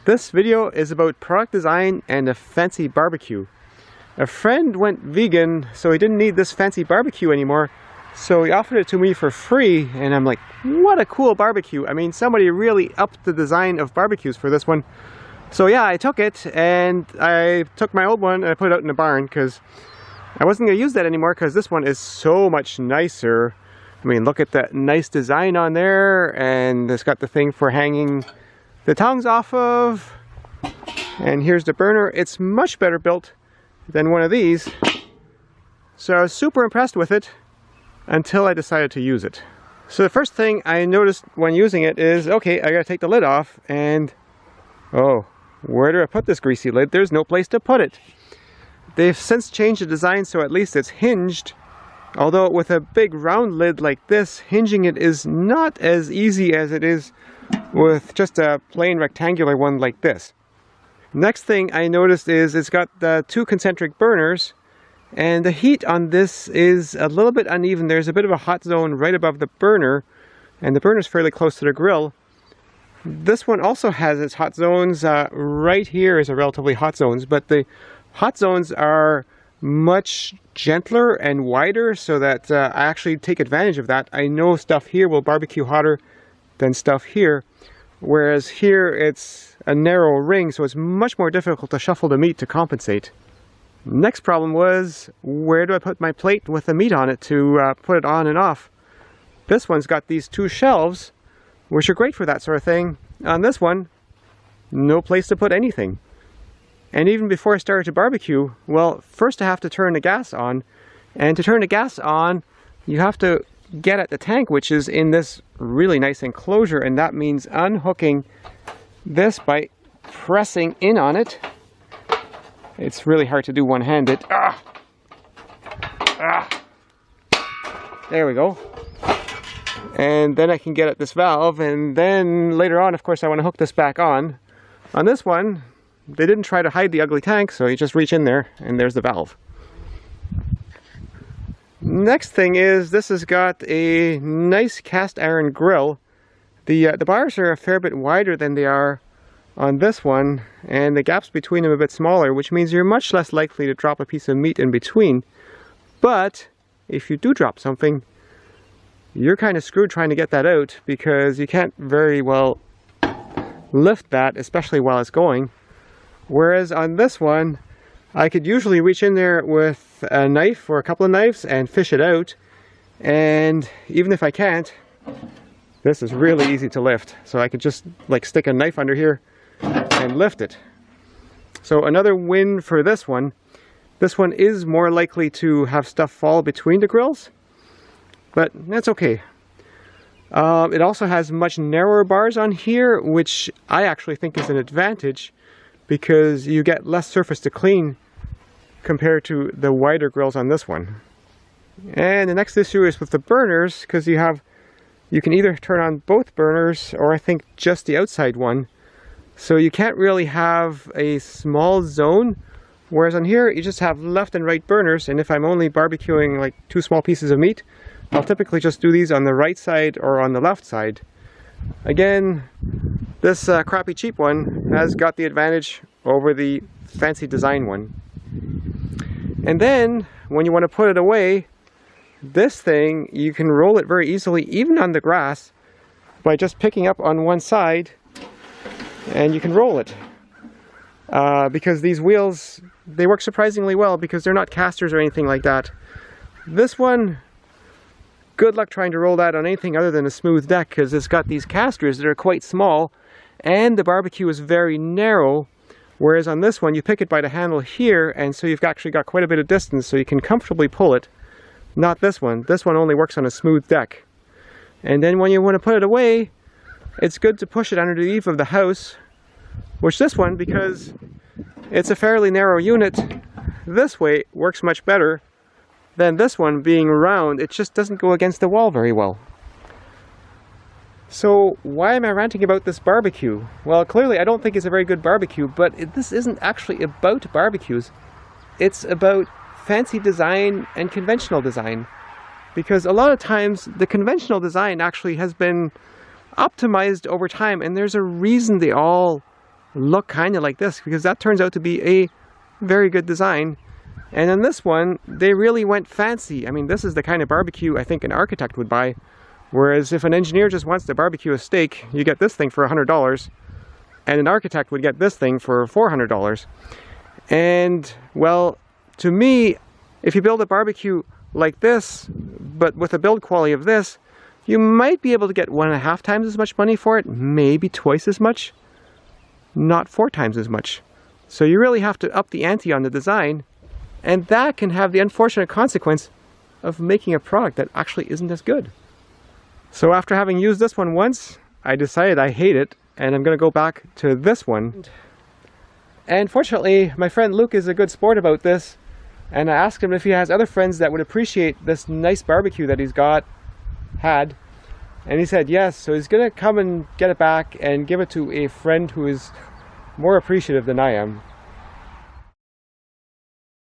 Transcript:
This video is about product design and a fancy barbecue. A friend went vegan, so he didn't need this fancy barbecue anymore, so he offered it to me for free, and I'm like, what a cool barbecue. I mean, somebody really upped the design of barbecues for this one. So yeah, I took it, and I took my old one and I put it out in the barn, because I wasn't going to use that anymore, because this one is so much nicer. I mean, look at that nice design on there, and it's got the thing for hanging the tongs off of, and here's the burner. It's much better built than one of these, so I was super impressed with it until I decided to use it. So the first thing I noticed when using it is, okay, I gotta take the lid off, and oh, where do I put this greasy lid? There's no place to put it. They've since changed the design so at least it's hinged, although with a big round lid like this, hinging it is not as easy as it is with just a plain rectangular one like this. Next thing I noticed is it's got the two concentric burners, and the heat on this is a little bit uneven. There's a bit of a hot zone right above the burner, and the burner is fairly close to the grill. This one also has its hot zones. Right here is a relatively hot zones, but the hot zones are much gentler and wider, so that I actually take advantage of that. I know stuff here will barbecue hotter than stuff here, whereas here it's a narrow ring, so it's much more difficult to shuffle the meat to compensate. Next problem was, where do I put my plate with the meat on it to put it on and off? This one's got these two shelves, which are great for that sort of thing. On this one, no place to put anything. And even before I started to barbecue, well, first I have to turn the gas on, and to turn the gas on, you have to get at the tank, which is in this really nice enclosure, and that means unhooking this by pressing in on it. It's really hard to do one-handed. There we go. And then I can get at this valve, and then later on, of course, I want to hook this back on. On this one, they didn't try to hide the ugly tank, so you just reach in there, and there's the valve. Next thing is, this has got a nice cast iron grill. The bars are a fair bit wider than they are on this one, and the gaps between them a bit smaller, which means you're much less likely to drop a piece of meat in between. But if you do drop something, you're kind of screwed trying to get that out, because you can't very well lift that, especially while it's going. Whereas on this one, I could usually reach in there with a knife or a couple of knives and fish it out, and even if I can't, this is really easy to lift. So I could just like stick a knife under here and lift it. So another win for this one. This one is more likely to have stuff fall between the grills, but that's okay. It also has much narrower bars on here, which I actually think is an advantage, because you get less surface to clean compared to the wider grills on this one. And the next issue is with the burners, because you can either turn on both burners, or I think just the outside one. So you can't really have a small zone, whereas on here you just have left and right burners, and if I'm only barbecuing like two small pieces of meat, I'll typically just do these on the right side or on the left side. Again, this crappy cheap one has got the advantage over the fancy design one. And then, when you want to put it away, this thing, you can roll it very easily, even on the grass, by just picking up on one side, and you can roll it. Because these wheels, they work surprisingly well, because they're not casters or anything like that. This one, good luck trying to roll that on anything other than a smooth deck, because it's got these casters that are quite small, and the barbecue is very narrow, whereas on this one you pick it by the handle here, and so you've actually got quite a bit of distance, so you can comfortably pull it. Not this one. This one only works on a smooth deck. And then when you want to put it away, it's good to push it under the eave of the house, which this one, because it's a fairly narrow unit, this way works much better than this one being round. It just doesn't go against the wall very well. So why am I ranting about this barbecue? Well, clearly I don't think it's a very good barbecue, but this isn't actually about barbecues. It's about fancy design and conventional design. Because a lot of times the conventional design actually has been optimized over time, and there's a reason they all look kind of like this, because that turns out to be a very good design. And in this one, they really went fancy. I mean, this is the kind of barbecue I think an architect would buy. Whereas if an engineer just wants to barbecue a steak, you get this thing for $100. And an architect would get this thing for $400. And, well, to me, if you build a barbecue like this, but with a build quality of this, you might be able to get 1.5 times as much money for it, maybe twice as much, not 4 times as much. So you really have to up the ante on the design, and that can have the unfortunate consequence of making a product that actually isn't as good. So after having used this one once, I decided I hate it, and I'm going to go back to this one. And fortunately, my friend Luke is a good sport about this, and I asked him if he has other friends that would appreciate this nice barbecue that he's had, and he said yes, so he's going to come and get it back and give it to a friend who is more appreciative than I am.